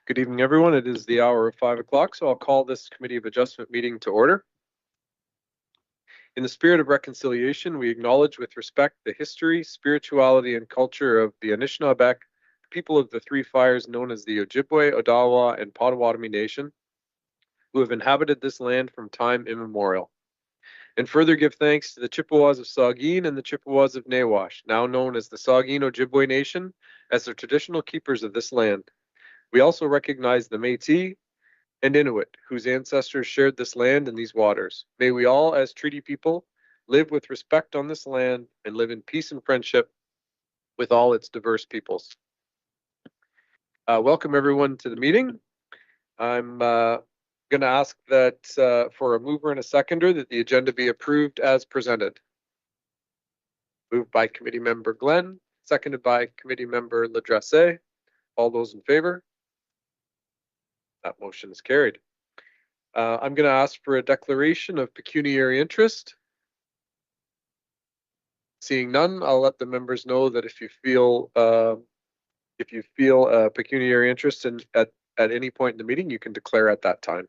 Good evening, everyone. It is the hour of 5 o'clock, so I'll call this Committee of Adjustment meeting to order. In the spirit of reconciliation, we acknowledge with respect the history, spirituality, and culture of the Anishinaabeg, people of the Three Fires known as the Ojibwe, Odawa, and Potawatomi Nation, who have inhabited this land from time immemorial. And further give thanks to the Chippewas of Saugeen and the Chippewas of Nawash, now known as the Saugeen Ojibwe Nation, as the traditional keepers of this land. We also recognize the Métis and Inuit, whose ancestors shared this land and these waters. May we all, as treaty people, live with respect on this land and live in peace and friendship with all its diverse peoples. Welcome everyone to the meeting. I'm going to ask that for a mover and a seconder that the agenda be approved as presented. Moved by Committee Member Glenn, seconded by Committee Member Ladresse. All those in favor? That motion is carried. I'm going to ask for a declaration of pecuniary interest. Seeing none, I'll let the members know that if you feel a pecuniary interest at any point in the meeting, you can declare at that time.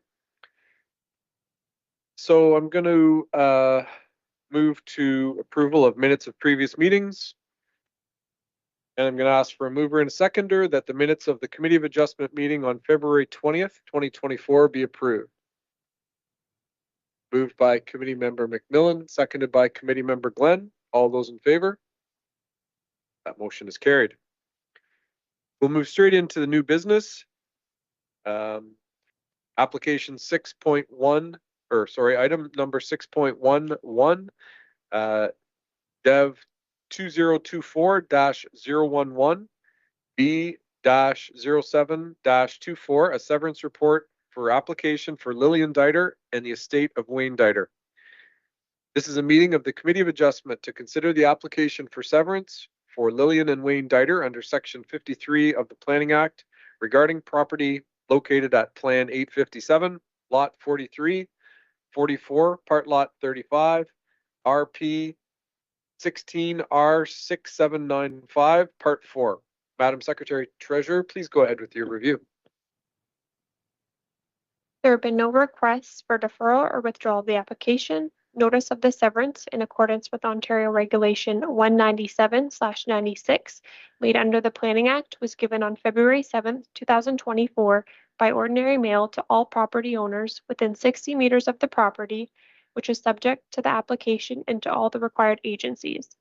So I'm going to move to approval of minutes of previous meetings. And I'm going to ask for a mover and a seconder that the minutes of the Committee of Adjustment meeting on February 20th, 2024 be approved. Moved by Committee Member McMillan, seconded by Committee Member Glenn. All those in favor? That motion is carried. We'll move straight into the new business. Application 6.1, or sorry, item number 6.11, Dev 2024-011 B-07-24, a severance report for application for Lillian Diter and the estate of Wayne Diter. This is a meeting of the Committee of Adjustment to consider the application for severance for Lillian and Wayne Diter under Section 53 of the Planning Act regarding property located at Plan 857, Lot 43, 44, Part Lot 35, RP 16R6795, Part 4. Madam Secretary Treasurer, please go ahead with your review. There have been no requests for deferral or withdrawal of the application. Notice of the severance in accordance with Ontario Regulation 197/96 made under the Planning Act was given on February 7th, 2024 by ordinary mail to all property owners within 60 meters of the property, which is subject to the application and to all the required agencies.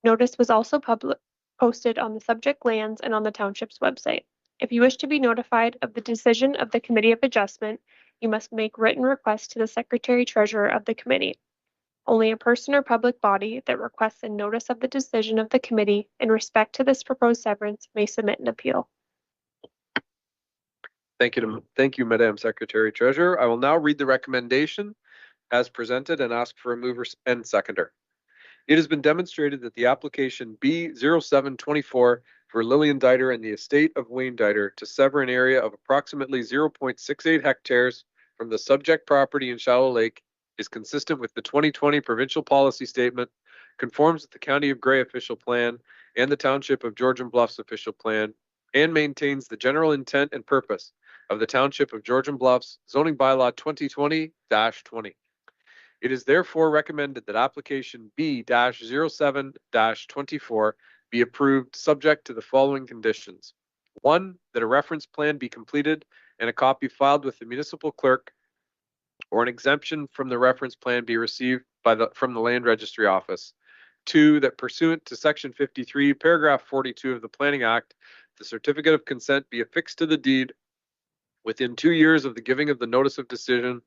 Notice was also posted on the subject lands and on the township's website. If you wish to be notified of the decision of the Committee of Adjustment, you must make written requests to the Secretary Treasurer of the Committee. Only a person or public body that requests a notice of the decision of the Committee in respect to this proposed severance may submit an appeal. Thank you, Madam Secretary Treasurer. I will now read the recommendation as presented and ask for a mover and seconder. It has been demonstrated that the application B-0724 for Lillian Diter and the estate of Wayne Diter to sever an area of approximately 0.68 hectares from the subject property in Shallow Lake is consistent with the 2020 provincial policy statement, conforms with the County of Grey official plan and the Township of Georgian Bluffs official plan, and maintains the general intent and purpose of the Township of Georgian Bluffs zoning bylaw 2020-20. It is therefore recommended that application B-07-24 be approved subject to the following conditions. 1, that a reference plan be completed and a copy filed with the municipal clerk, or an exemption from the reference plan be received from the Land Registry Office. 2, that pursuant to Section 53, Paragraph 42 of the Planning Act, the certificate of consent be affixed to the deed within 2 years of the giving of the notice of decision,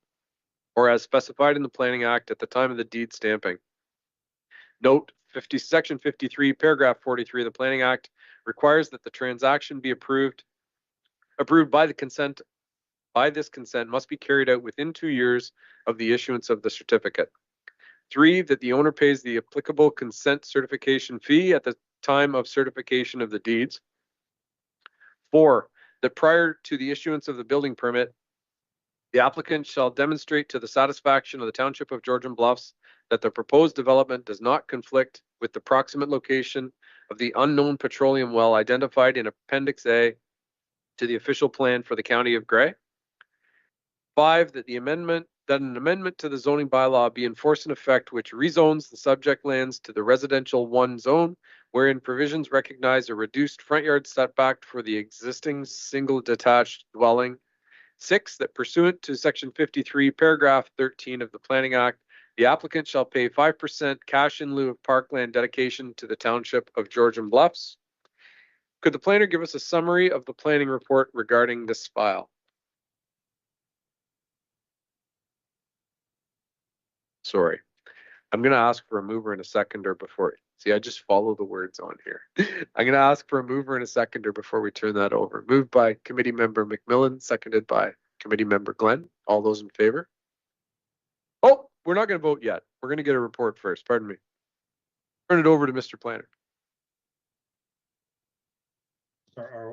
or as specified in the Planning Act at the time of the deed stamping. Note, Section 53, Paragraph 43 of the Planning Act requires that the transaction be approved by this consent must be carried out within 2 years of the issuance of the certificate. 3, that the owner pays the applicable consent certification fee at the time of certification of the deeds. 4, that prior to the issuance of the building permit, the applicant shall demonstrate to the satisfaction of the Township of Georgian Bluffs that the proposed development does not conflict with the proximate location of the unknown petroleum well identified in Appendix A to the official plan for the County of Grey. 5, that an amendment to the zoning bylaw be in force and effect which rezones the subject lands to the residential 1 zone, wherein provisions recognize a reduced front yard setback for the existing single detached dwelling. 6, that pursuant to section 53, paragraph 13 of the Planning Act, the applicant shall pay 5% cash in lieu of parkland dedication to the township of Georgian Bluffs. Could the planner give us a summary of the planning report regarding this file? Sorry. I'm going to ask for a mover and a seconder before. See, I just follow the words on here. I'm going to ask for a mover and a seconder before we turn that over. Moved by Committee Member McMillan, seconded by Committee Member Glenn. All those in favor? Oh, we're not going to vote yet. We're going to get a report first. Pardon me. Turn it over to Mr. Planner.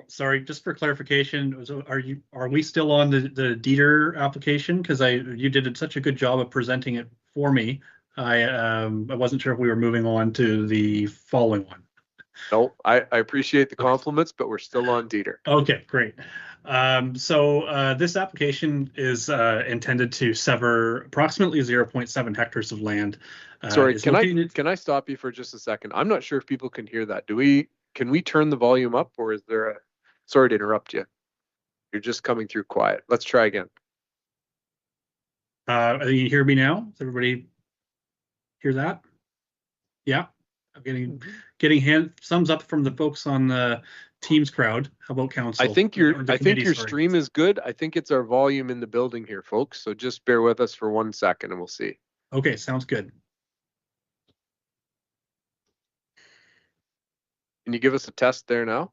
Sorry, just for clarification, are we still on the Dieter application? Because you did such a good job of presenting it for me. I wasn't sure if we were moving on to the following one. No, I appreciate the compliments, but we're still on Dieter. Okay, great. So this application is intended to sever approximately 0.7 hectares of land. Sorry, can I stop you for just a second? I'm not sure if people can hear that. Can we turn the volume up, or is there a, sorry to interrupt you. You're just coming through quiet. Let's try again. You hear me now? Does everybody hear that? Yeah, I'm getting thumbs up from the folks on the Teams crowd. How about council? I think your stream is good. I think it's our volume in the building here, folks. So just bear with us for 1 second and we'll see. Okay, sounds good. Can you give us a test there now?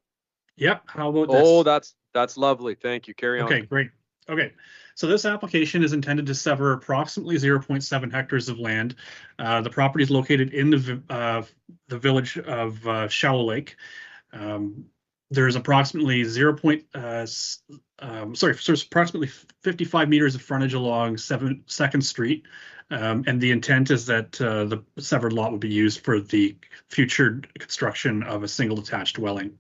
Yep. How about this? Oh, that's lovely. Thank you. Carry on. Okay, great. Okay, so this application is intended to sever approximately 0.7 hectares of land. The property is located in the village of Shallow Lake. There's approximately there's approximately 55 meters of frontage along 2nd Street. And the intent is that the severed lot would be used for the future construction of a single detached dwelling.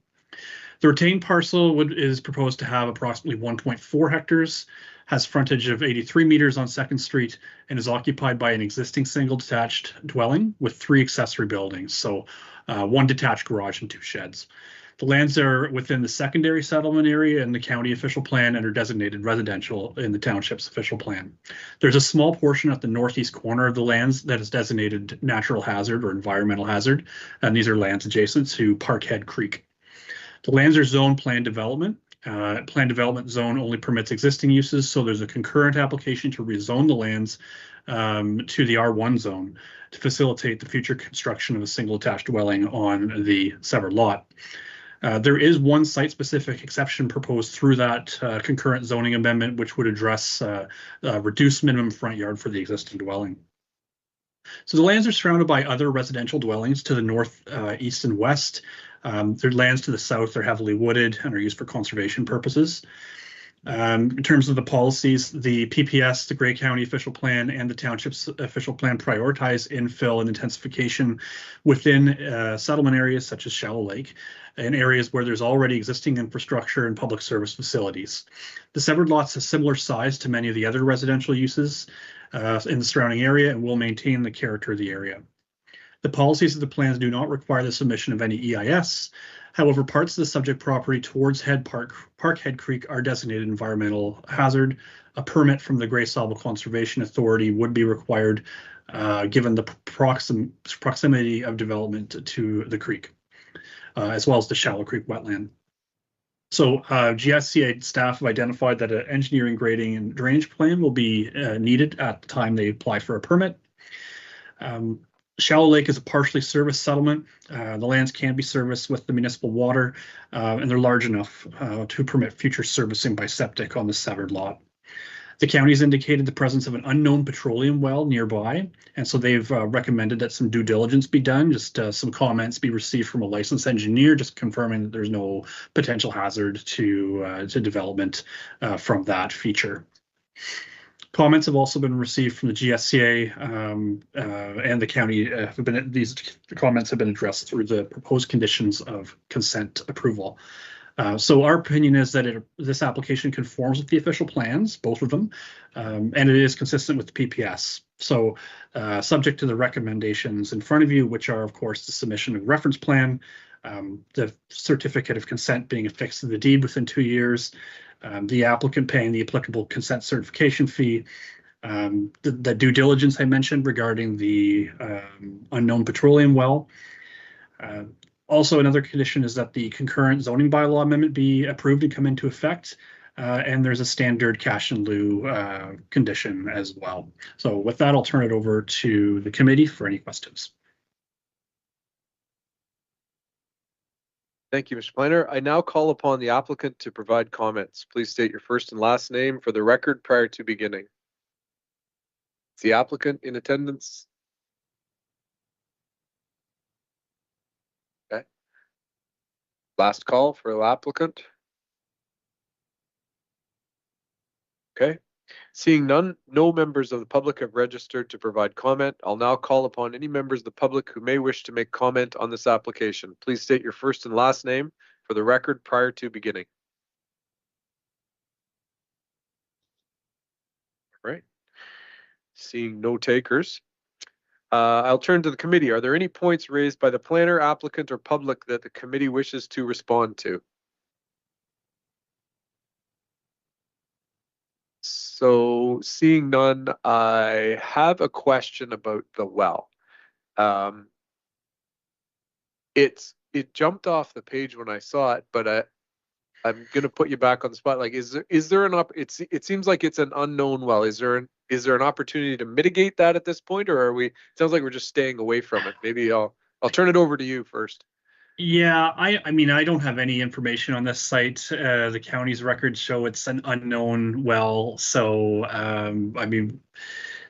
The retained parcel is proposed to have approximately 1.4 hectares, has frontage of 83 meters on 2nd Street, and is occupied by an existing single detached dwelling with 3 accessory buildings, so 1 detached garage and 2 sheds. The lands are within the secondary settlement area in the county official plan and are designated residential in the township's official plan. There's a small portion at the northeast corner of the lands that is designated natural hazard or environmental hazard, and these are lands adjacent to Parkhead Creek. The lands are zone plan development. Plan development zone only permits existing uses, so there's a concurrent application to rezone the lands to the R1 zone to facilitate the future construction of a single attached dwelling on the severed lot. There is one site-specific exception proposed through that concurrent zoning amendment, which would address reduced minimum front yard for the existing dwelling. So the lands are surrounded by other residential dwellings to the north, east, and west. Their lands to the south are heavily wooded and are used for conservation purposes. In terms of the policies, the PPS, the Grey County official plan, and the township's official plan prioritize infill and intensification within settlement areas such as Shallow Lake, in areas where there's already existing infrastructure and public service facilities. The severed lots are similar size to many of the other residential uses in the surrounding area and will maintain the character of the area. The policies of the plans do not require the submission of any EIS. However, parts of the subject property towards Parkhead Creek are designated environmental hazard. A permit from the Grey Sauble Conservation Authority would be required given the proximity of development to the creek, as well as the Shallow Creek wetland. So GSCA staff have identified that an engineering, grading, and drainage plan will be needed at the time they apply for a permit. Shallow Lake is a partially serviced settlement. The lands can be serviced with the municipal water, and they're large enough to permit future servicing by septic on the severed lot. The county's indicated the presence of an unknown petroleum well nearby, and so they've recommended that some due diligence be done, just some comments be received from a licensed engineer, just confirming that there's no potential hazard to development from that feature. Comments have also been received from the GSCA and the county. These comments have been addressed through the proposed conditions of consent approval. So our opinion is that this application conforms with the official plans, both of them, and it is consistent with the PPS. So subject to the recommendations in front of you, which are, of course, the submission of reference plan, the certificate of consent being affixed to the deed within 2 years, the applicant paying the applicable consent certification fee, the due diligence I mentioned regarding the unknown petroleum well. Also, another condition is that the concurrent zoning bylaw amendment be approved and come into effect. And there's a standard cash in lieu condition as well. So with that, I'll turn it over to the committee for any questions. Thank you, Mr. Planner. I now call upon the applicant to provide comments. Please state your first and last name for the record prior to beginning. Is the applicant in attendance? Okay. Last call for the applicant. Okay. Seeing none, no members of the public have registered to provide comment. I'll now call upon any members of the public who may wish to make comment on this application. Please state your first and last name for the record prior to beginning. All right. Seeing no takers, I'll turn to the committee. Are there any points raised by the planner, applicant, or public that the committee wishes to respond to? So seeing none, I have a question about the well. It jumped off the page when I saw it, but I'm gonna put you back on the spot. Like, is there an it seems like it's an unknown well. Is there an opportunity to mitigate that at this point, or are we? It sounds like we're just staying away from it. Maybe I'll turn it over to you first. Yeah, I mean, I don't have any information on this site. The county's records show it's an unknown well. So, I mean,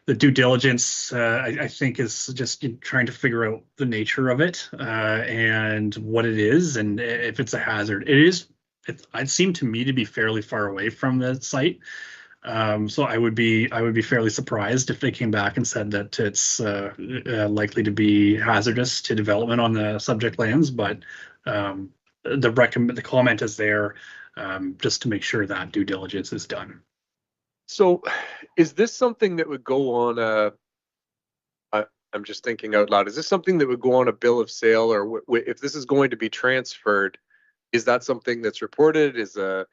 the due diligence, I think, is just trying to figure out the nature of it and what it is, and if it's a hazard. It seemed to me to be fairly far away from the site. So I would be fairly surprised if they came back and said that it's likely to be hazardous to development on the subject lands. But the comment is there just to make sure that due diligence is done. So, is this something that would go on I'm just thinking out loud. Is this something that would go on a bill of sale, or if this is going to be transferred? Is that something that's reported? Is a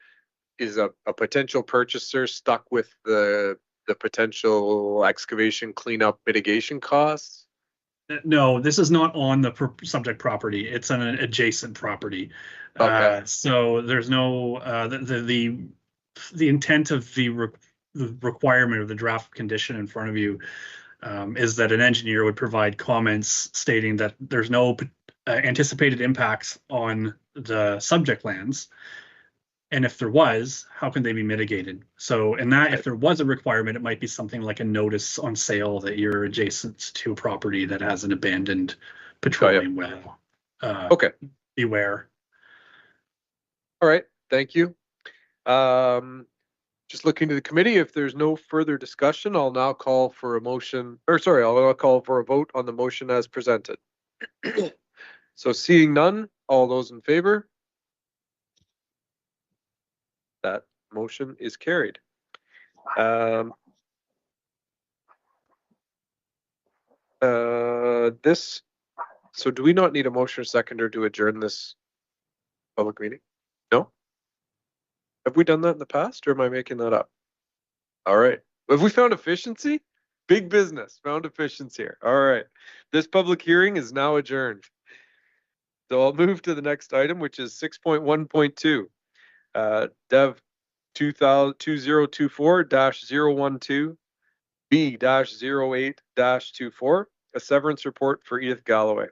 potential purchaser stuck with the potential excavation cleanup mitigation costs? No, this is not on the subject property. It's on an adjacent property. Okay. So there's no the intent of the requirement of the draft condition in front of you is that an engineer would provide comments stating that there's no anticipated impacts on the subject lands. And if there was, how can they be mitigated? So in that, if there was a requirement, it might be something like a notice on sale that you're adjacent to a property that has an abandoned petroleum well. Okay. Beware. All right. Thank you. Just looking to the committee, if there's no further discussion, I'll now call for a motion, or sorry, I'll now call for a vote on the motion as presented. So seeing none, all those in favor? That motion is carried. So do we not need a motion or seconder to adjourn this public meeting? No? Have we done that in the past, or am I making that up? All right. Have we found efficiency? Big business, found efficiency here. All right. This public hearing is now adjourned. So I'll move to the next item, which is 6.1.2. Dev 2024-012 B-08-24, a severance report for Edith Galloway.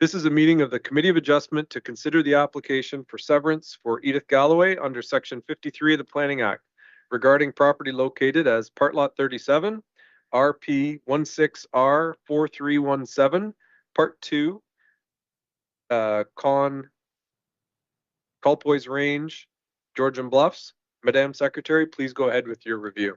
This is a meeting of the Committee of Adjustment to consider the application for severance for Edith Galloway under Section 53 of the Planning Act regarding property located as Part Lot 37, RP 16R4317, Part 2, Colpoys Range, Georgian Bluffs. Madam Secretary, please go ahead with your review.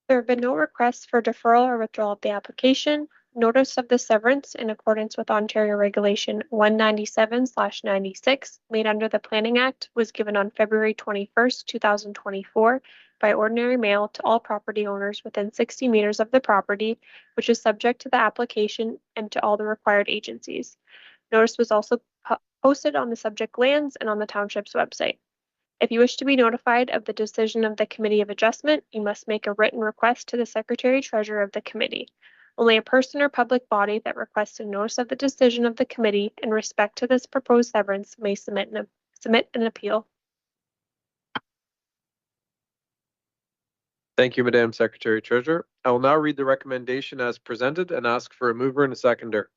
There have been no requests for deferral or withdrawal of the application, notice of the severance in accordance with Ontario Regulation 197/96 made under the Planning Act was given on February 21st, 2024 by ordinary mail to all property owners within 60 meters of the property, which is subject to the application, and to all the required agencies. Notice was also posted on the subject lands and on the township's website. If you wish to be notified of the decision of the Committee of Adjustment, you must make a written request to the Secretary-Treasurer of the Committee. Only a person or public body that requests a notice of the decision of the committee in respect to this proposed severance may submit an appeal. Thank you, Madam Secretary Treasurer. I will now read the recommendation as presented and ask for a mover and a seconder.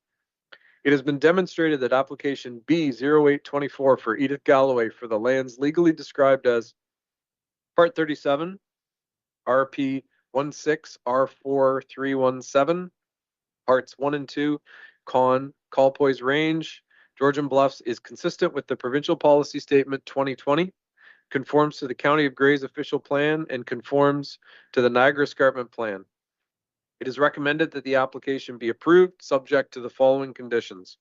It has been demonstrated that application B0824 for Edith Galloway for the lands legally described as Part 37, RP 16R4317, Parts 1 and 2, Colpoys Range, Georgian Bluffs is consistent with the Provincial Policy Statement 2020, conforms to the County of Grey's official plan, and conforms to the Niagara Escarpment Plan. It is recommended that the application be approved, subject to the following conditions.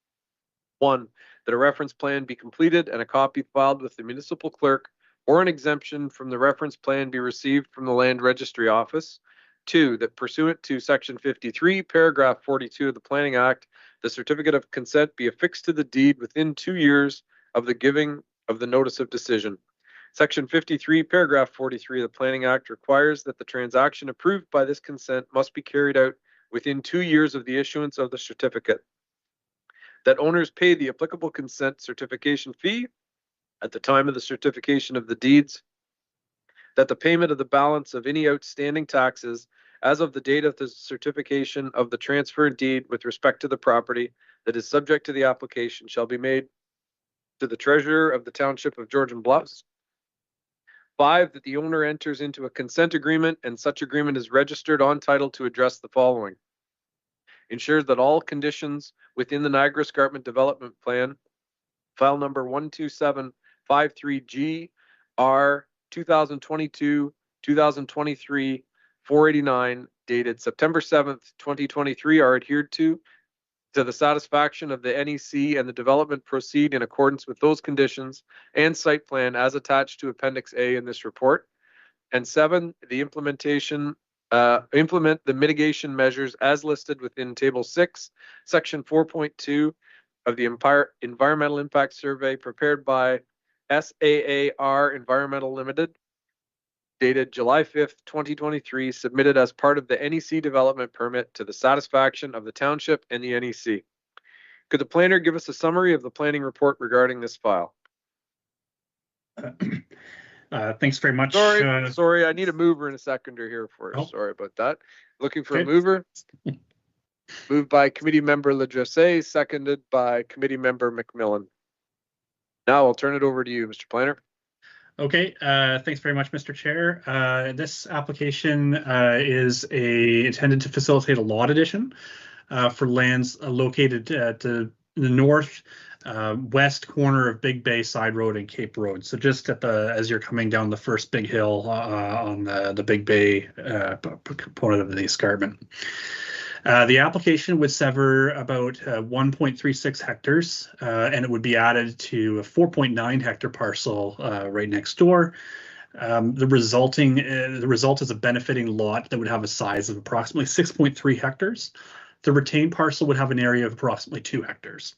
1, that a reference plan be completed and a copy filed with the municipal clerk, or an exemption from the reference plan be received from the Land Registry Office. 2, that pursuant to Section 53, Paragraph 42 of the Planning Act, the certificate of consent be affixed to the deed within 2 years of the giving of the notice of decision. Section 53, Paragraph 43 of the Planning Act requires that the transaction approved by this consent must be carried out within 2 years of the issuance of the certificate. That owners pay the applicable consent certification fee at the time of the certification of the deeds. That the payment of the balance of any outstanding taxes as of the date of the certification of the transfer deed with respect to the property that is subject to the application shall be made to the treasurer of the Township of Georgian Bluffs. 5, that the owner enters into a consent agreement and such agreement is registered on title to address the following. Ensures that all conditions within the Niagara Escarpment Development Plan, file number 12753G, R 2022-2023 489, dated September 7th, 2023, are adhered to the satisfaction of the NEC, and the development proceed in accordance with those conditions and site plan as attached to Appendix A in this report. And 7, the implement the mitigation measures as listed within Table 6, Section 4.2 of the Environmental Impact Survey prepared by SAAR Environmental Limited, dated July 5th, 2023, submitted as part of the NEC development permit to the satisfaction of the township and the NEC. Could the planner give us a summary of the planning report regarding this file? Thanks very much. Sorry, I need a mover and a seconder here for us. Sorry about that. Looking for a mover. Moved by Committee Member Ledresse, seconded by Committee Member McMillan. Now I'll turn it over to you, Mr. Planner. Okay, thanks very much, Mr. Chair. This application is intended to facilitate a lot addition for lands located at the north west corner of Big Bay Side Road and Cape Road. So just at as you're coming down the first big hill on the Big Bay component of the escarpment. The application would sever about 1.36 hectares, and it would be added to a 4.9 hectare parcel right next door. The result is a benefiting lot that would have a size of approximately 6.3 hectares. The retained parcel would have an area of approximately 2 hectares.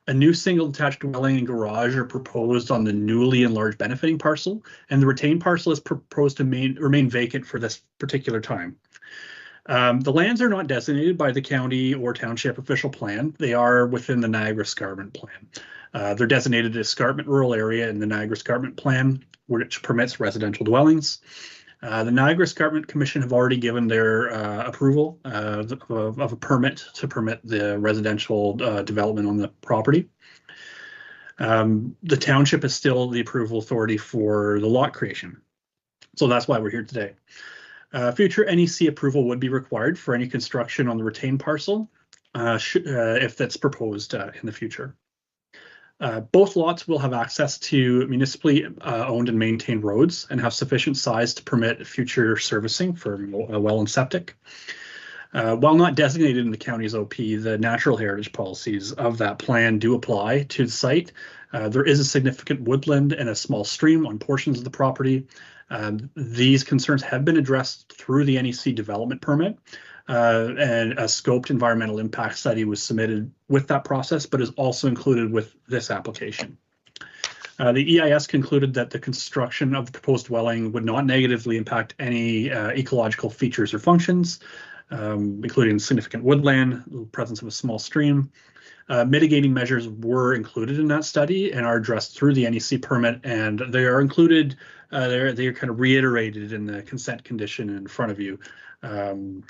A new single detached dwelling and garage are proposed on the newly enlarged benefiting parcel, and the retained parcel is proposed to remain vacant for this particular time. The lands are not designated by the county or township official plan. They are within the Niagara Escarpment Plan. They're designated as escarpment rural area in the Niagara Escarpment Plan, which permits residential dwellings. The Niagara Escarpment Commission have already given their approval of a permit to permit the residential development on the property. The township is still the approval authority for the lot creation. So that's why we're here today. Future NEC approval would be required for any construction on the retained parcel if that's proposed in the future. Both lots will have access to municipally owned and maintained roads and have sufficient size to permit future servicing for well and septic. While not designated in the county's OP, the natural heritage policies of that plan do apply to the site. There is a significant woodland and a small stream on portions of the property. These concerns have been addressed through the NEC development permit, and a scoped environmental impact study was submitted with that process, but is also included with this application. The EIS concluded that the construction of the proposed dwelling would not negatively impact any ecological features or functions, including significant woodland, the presence of a small stream. Mitigating measures were included in that study and are addressed through the NEC permit, and they are included, they are kind of reiterated in the consent condition in front of you,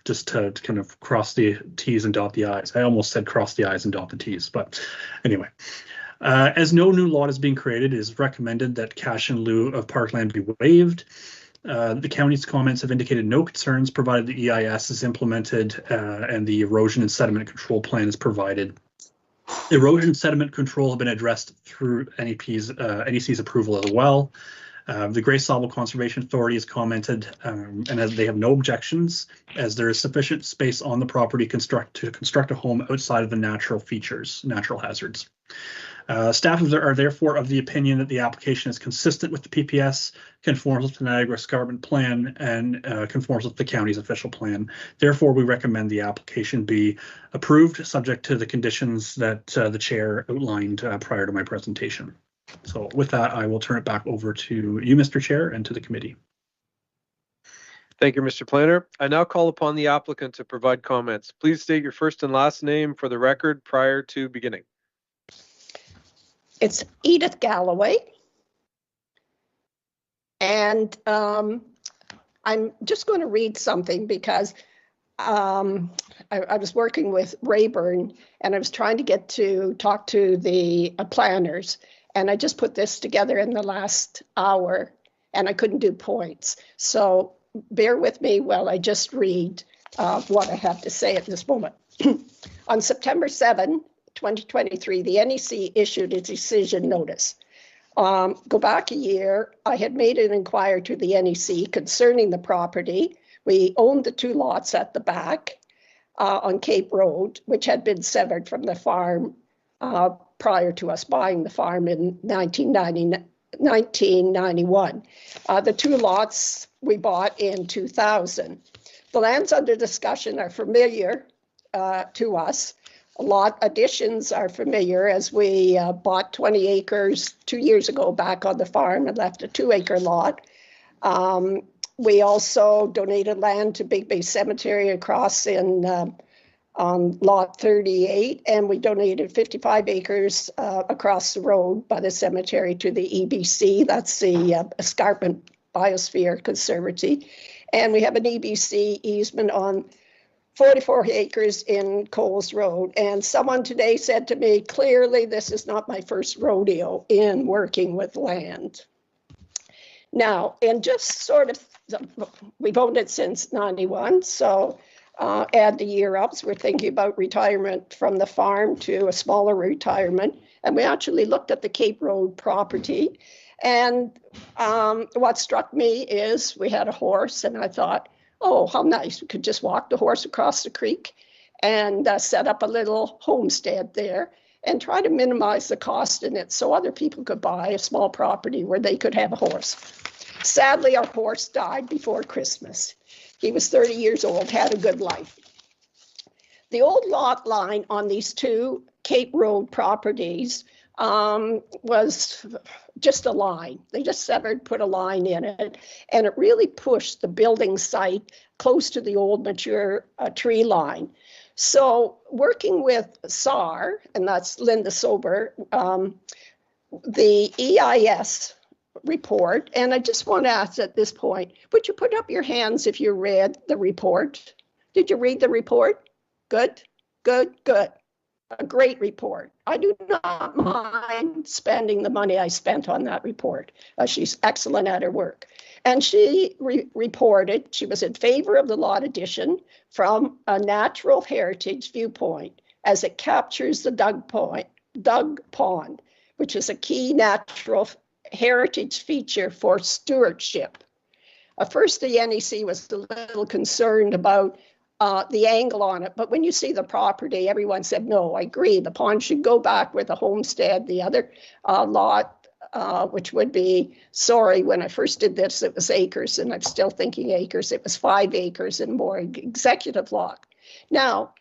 just to kind of cross the T's and dot the I's. I almost said cross the I's and dot the T's, but anyway. As no new lot is being created, it is recommended that cash in lieu of parkland be waived. The county's comments have indicated no concerns provided the EIS is implemented and the erosion and sediment control plan is provided. Erosion and sediment control have been addressed through NEC's approval as well. The Grey Sauble Conservation Authority has commented and they have no objections, as there is sufficient space on the property to construct a home outside of the natural features, natural hazards. Staff are therefore of the opinion that the application is consistent with the PPS, conforms with the Niagara Escarpment Plan, and conforms with the county's official plan. Therefore, we recommend the application be approved, subject to the conditions that the chair outlined prior to my presentation. So with that, I will turn it back over to you, Mr. Chair, and to the committee. Thank you, Mr. Planner. I now call upon the applicant to provide comments. Please state your first and last name for the record prior to beginning. It's Edith Galloway. And I'm just going to read something because I was working with Rayburn and I was trying to get to talk to the planners. And I just put this together in the last hour and I couldn't do points. So bear with me while I just read what I have to say at this moment. On September 7, 2023, the NEC issued a decision notice. Go back a year, I had made an inquiry to the NEC concerning the property. We owned the 2 lots at the back on Cape Road, which had been severed from the farm prior to us buying the farm in 1991. The 2 lots we bought in 2000. The lands under discussion are familiar to us. Lot additions are familiar, as we bought 20 acres 2 years ago back on the farm and left a 2-acre lot. We also donated land to Big Bay Cemetery across on lot 38, and we donated 55 acres across the road by the cemetery to the EBC. That's the Escarpment Biosphere Conservancy. And we have an EBC easement on 44 acres in Coles Road. And someone today said to me, clearly, this is not my first rodeo in working with land. Now, and just sort of, we've owned it since 91, so add the year ups, we're thinking about retirement from the farm to a smaller retirement. And we actually looked at the Cape Road property. And what struck me is we had a horse, and I thought, oh, how nice. We could just walk the horse across the creek and set up a little homestead there and try to minimize the cost in it so other people could buy a small property where they could have a horse. Sadly, our horse died before Christmas. He was 30 years old, had a good life. The old lot line on these 2 Cape Road properties was just a line. They just severed, put a line in it, and it really pushed the building site close to the old mature tree line. So working with SAR, and that's Linda Sober, the EIS report, and I just want to ask at this point, would you put up your hands if you read the report? Did you read the report? Good, good, good. A great report. I do not mind spending the money I spent on that report. She's excellent at her work. And she reported she was in favor of the lot addition from a natural heritage viewpoint, as it captures the Dug Pond, which is a key natural heritage feature for stewardship. First, the NEC was a little concerned about the angle on it. But when you see the property, everyone said, no, I agree. The pond should go back where the homestead, the other lot, which would be, sorry, when I first did this, it was acres, and I'm still thinking acres. It was 5 acres and more, executive lot. Now,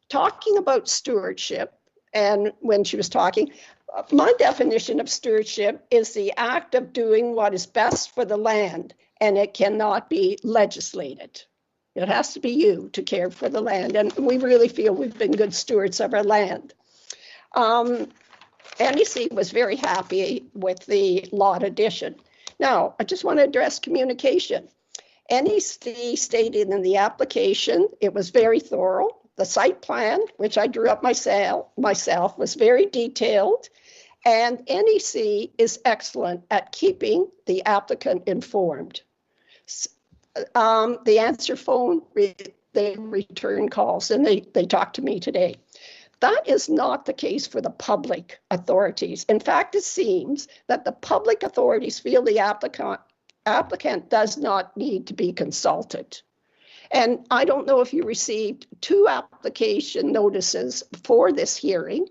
talking about stewardship, and when she was talking, my definition of stewardship is the act of doing what is best for the land, and it cannot be legislated. It has to be you to care for the land, and we really feel we've been good stewards of our land. NEC was very happy with the lot addition. Now, I just want to address communication. NEC stated in the application, it was very thorough. The site plan, which I drew up myself, was very detailed. And NEC is excellent at keeping the applicant informed. The answer phone, they return calls, and they talk to me today. That is not the case for the public authorities. In fact, it seems that the public authorities feel the applicant does not need to be consulted. And I don't know if you received 2 application notices for this hearing.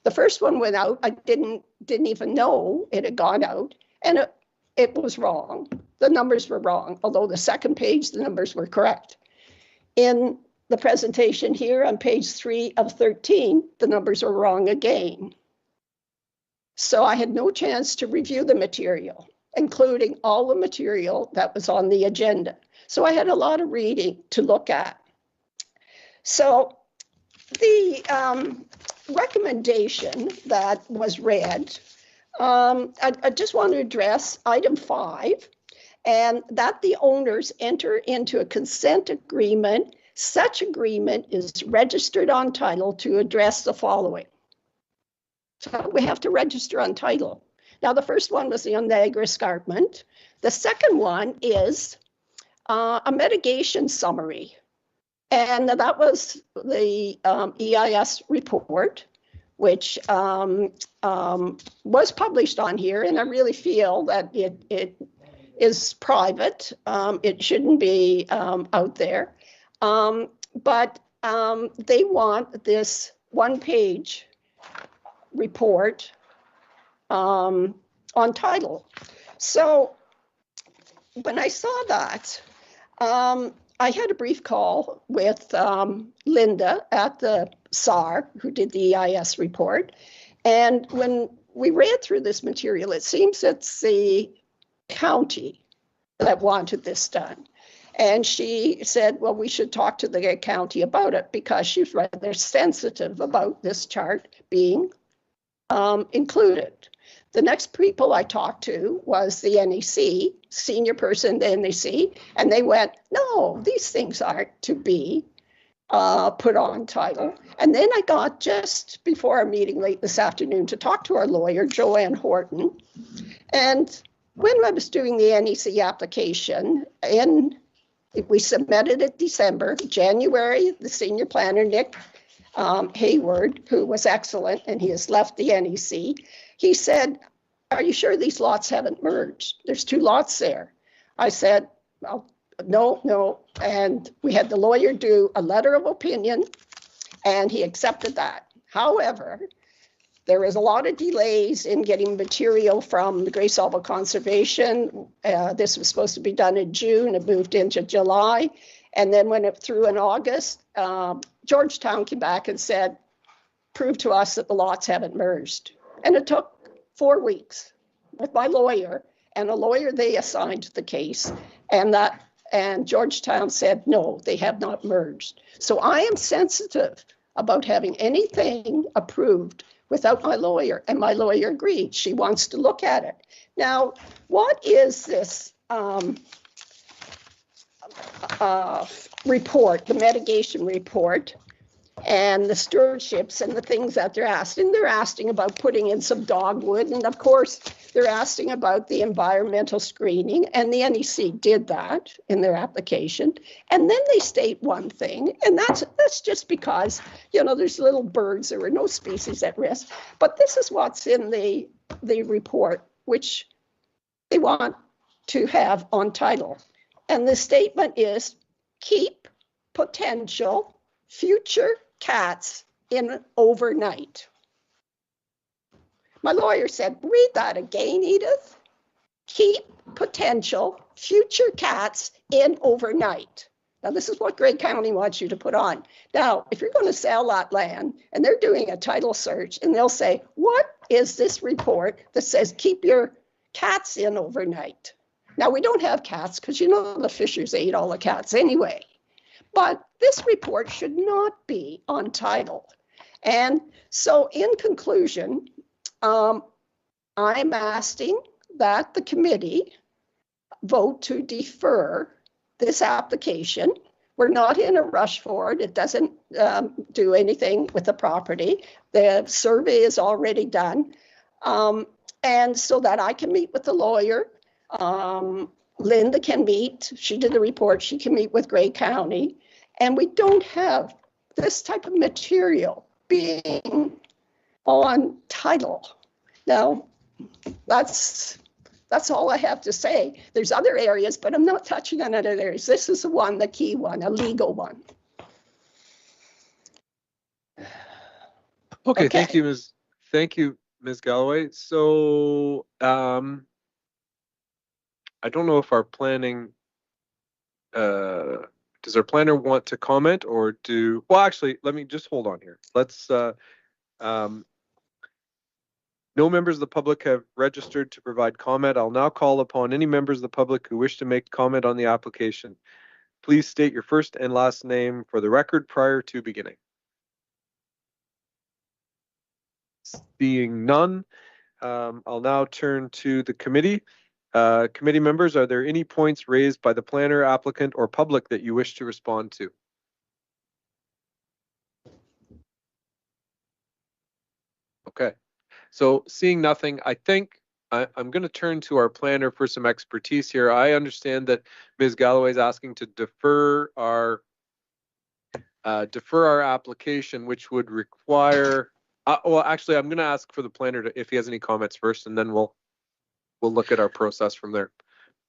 The first one went out. I didn't even know it had gone out, and it was wrong. The numbers were wrong, although the second page, the numbers were correct. In the presentation here on page 3 of 13, the numbers are wrong again. So I had no chance to review the material, including all the material that was on the agenda. So I had a lot of reading to look at. So the recommendation that was read, I just want to address item 5, and that the owners enter into a consent agreement. Such agreement is registered on title to address the following. So we have to register on title. Now, the first one was the Niagara Escarpment. The second one is a mitigation summary. And that was the EIS report, which was published on here. And I really feel that it is private. It shouldn't be out there. But they want this 1-page report on title. So when I saw that, I had a brief call with Linda at the SAR, who did the EIS report. And when we read through this material, it seems it's the county that wanted this done. And she said, well, we should talk to the county about it, because she's rather sensitive about this chart being included. The next people I talked to was the NEC, senior person at the NEC, and they went, no, these things aren't to be put on title. And then I got, just before our meeting late this afternoon, to talk to our lawyer, Joanne Horton. And when I was doing the NEC application, we submitted it December. January, the senior planner, Nick Hayward, who was excellent, and he has left the NEC, he said, are you sure these lots haven't merged? There's 2 lots there. I said, well, no. And we had the lawyer do a letter of opinion, and he accepted that. However, there is a lot of delays in getting material from the Grey Salvo Conservation. This was supposed to be done in June. It moved into July. And then when it through in August, Georgetown came back and said, prove to us that the lots haven't merged. And it took 4 weeks with my lawyer and a lawyer they assigned to the case. And Georgetown said, no, they have not merged. So I am sensitive about having anything approved without my lawyer, and my lawyer agreed. She wants to look at it. Now, what is this report, the mitigation report, and the stewardships and the things that they're asking? They're asking about putting in some dogwood, and of course, they're asking about the environmental screening, and the NEC did that in their application. And then they state one thing, and that's just because, there's little birds, there were no species at risk. But this is what's in the report, which they want to have on title. And the statement is, keep potential future cats in overnight. My lawyer said, read that again, Edith. Keep potential future cats in overnight. Now, this is what Grey County wants you to put on. Now, if you're going to sell that land and they're doing a title search and they'll say, what is this report that says keep your cats in overnight? Now, we don't have cats because, you know, the Fishers ate all the cats anyway. But this report should not be on title. And so in conclusion, I'm asking that the committee vote to defer this application. We're not in a rush for it. It doesn't do anything with the property. The survey is already done. And so that I can meet with the lawyer. Linda can meet, she did the report, she can meet with Grey County. And we don't have this type of material being on title. Now, that's all I have to say. There's other areas, but I'm not touching on other areas. This is the one, the key one, a legal one. Okay. Thank you, Ms. Galloway. So, I don't know if our planning, does our planner want to comment or well, actually, let me just hold on here. Let's, no members of the public have registered to provide comment. I'll now call upon any members of the public who wish to make comment on the application. Please state your first and last name for the record prior to beginning. Seeing none, I'll now turn to the committee. Committee members, are there any points raised by the planner, applicant, or public that you wish to respond to? Okay. So seeing nothing, I think I'm going to turn to our planner for some expertise here. I understand that Ms. Galloway is asking to defer our application, which would require. Well, actually, I'm going to ask for the planner if he has any comments first, and then we'll look at our process from there.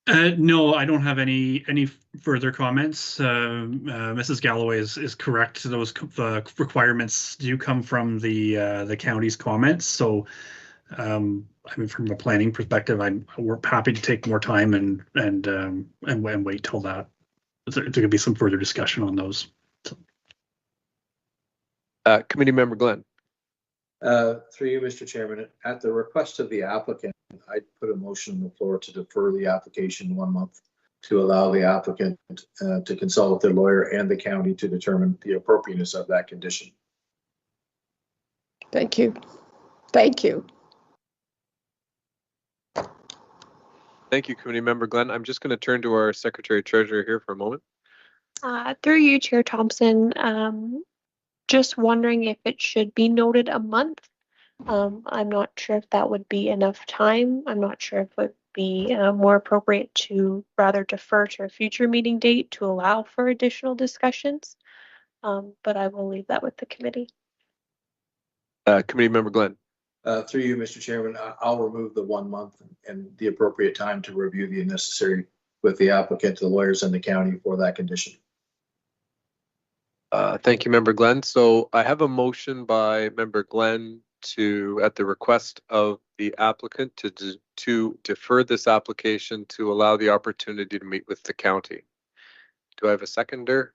No, I don't have any further comments. Mrs. Galloway is correct. Those requirements do come from the county's comments. So, I mean, from a planning perspective, we're happy to take more time and wait till that. There could be some further discussion on those. So. Committee member Glenn. Through you, Mr. Chairman, at the request of the applicant, I'd put a motion on the floor to defer the application 1 month to allow the applicant to consult with their lawyer and the county to determine the appropriateness of that condition. Thank you. Thank you. Thank you, committee member Glenn. I'm just going to turn to our secretary treasurer here for a moment. Through you, Chair Thompson, just wondering if it should be noted a month. I'm not sure if that would be enough time. I'm not sure if it would be more appropriate to rather defer to a future meeting date to allow for additional discussions. But I will leave that with the committee. Committee member Glenn. Through you, Mr. Chairman, I'll remove the 1 month and the appropriate time to review the necessary with the applicant, the lawyers, and the county for that condition. Thank you, member Glenn. So I have a motion by member Glenn at the request of the applicant to defer this application to allow the opportunity to meet with the county. Do I have a seconder?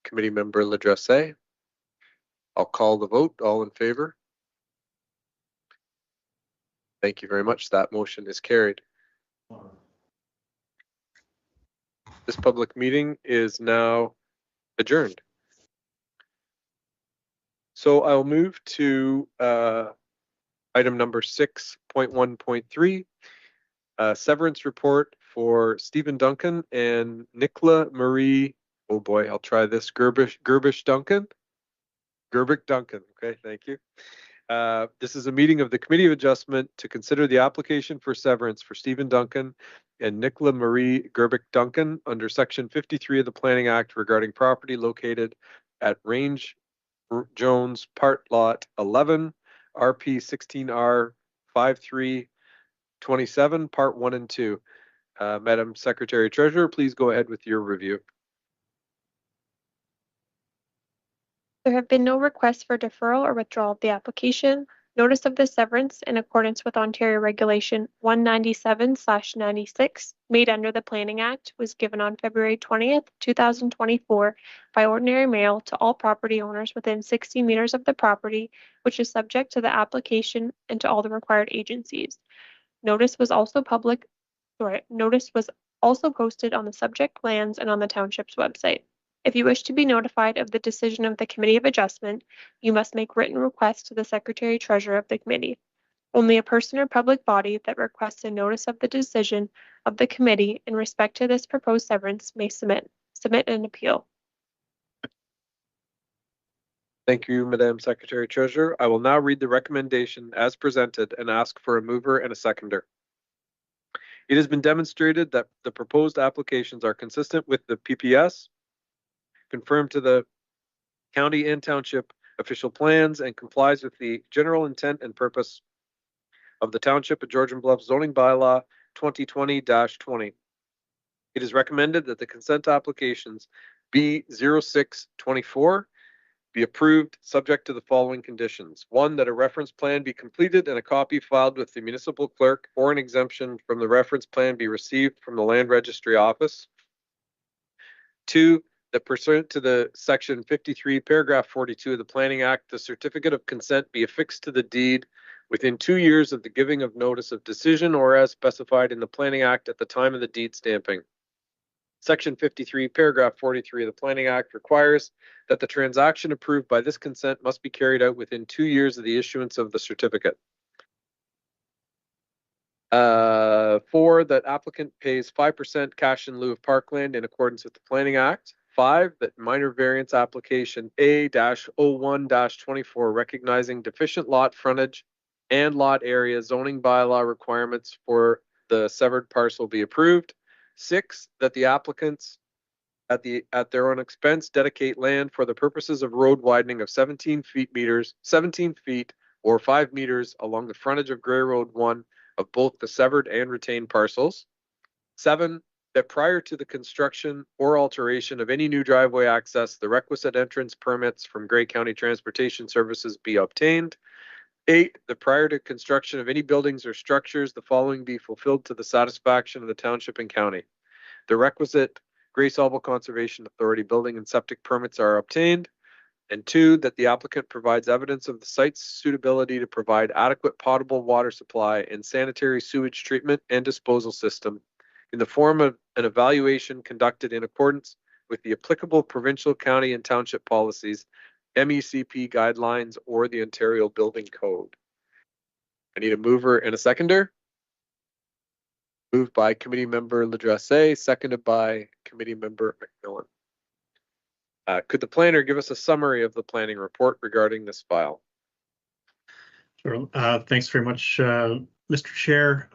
Committee member Ladresse. I'll call the vote. All in favor? Thank you very much. That motion is carried. This public meeting is now adjourned. So I'll move to item number 6.1.3, severance report for Stephen Duncan and Nicola Marie, oh boy, I'll try this, Gerbish Duncan. Gerbic Duncan, okay, thank you. This is a meeting of the Committee of Adjustment to consider the application for severance for Stephen Duncan and Nicola Marie Gerbic Duncan under Section 53 of the Planning Act regarding property located at Range Jones Part Lot 11, RP 16R 5327, Part 1 and 2. Madam Secretary Treasurer, please go ahead with your review. There have been no requests for deferral or withdrawal of the application. Notice of the severance in accordance with Ontario Regulation 197/96 made under the Planning Act was given on February 20th, 2024 by ordinary mail to all property owners within 60 meters of the property, which is subject to the application and to all the required agencies. Notice was also posted on the subject lands and on the township's website. If you wish to be notified of the decision of the Committee of Adjustment, you must make written request to the Secretary Treasurer of the Committee. Only a person or public body that requests a notice of the decision of the Committee in respect to this proposed severance may submit an appeal. Thank you, Madam Secretary Treasurer. I will now read the recommendation as presented and ask for a mover and a seconder. It has been demonstrated that the proposed applications are consistent with the PPS, confirmed to the county and township official plans, and complies with the general intent and purpose of the Township of Georgian Bluff zoning bylaw 2020-20. It is recommended that the consent applications B0624 be approved subject to the following conditions. 1, that a reference plan be completed and a copy filed with the municipal clerk, or an exemption from the reference plan be received from the land registry office. 2, that pursuant to the section 53, paragraph 42 of the Planning Act, the certificate of consent be affixed to the deed within 2 years of the giving of notice of decision, or as specified in the Planning Act at the time of the deed stamping. Section 53, paragraph 43 of the Planning Act requires that the transaction approved by this consent must be carried out within 2 years of the issuance of the certificate. 4, that applicant pays 5% cash in lieu of parkland in accordance with the Planning Act. 5, that minor variance application A-01-24 recognizing deficient lot frontage and lot area zoning bylaw requirements for the severed parcel be approved. 6, that the applicants at their own expense dedicate land for the purposes of road widening of 17 feet or 5 meters along the frontage of Gray Road 1 of both the severed and retained parcels. 7, that prior to the construction or alteration of any new driveway access, the requisite entrance permits from Grey County Transportation Services be obtained. 8, that prior to construction of any buildings or structures, the following be fulfilled to the satisfaction of the township and county. The requisite Gray Solvable Conservation Authority building and septic permits are obtained. And 2, that the applicant provides evidence of the site's suitability to provide adequate potable water supply and sanitary sewage treatment and disposal system in the form of an evaluation conducted in accordance with the applicable provincial, county, and township policies, MECP guidelines, or the Ontario Building Code. I need a mover and a seconder. Moved by Committee Member Ladresse, seconded by Committee Member McMillan. Could the planner give us a summary of the planning report regarding this file? Sure. Thanks very much, Mr. Chair.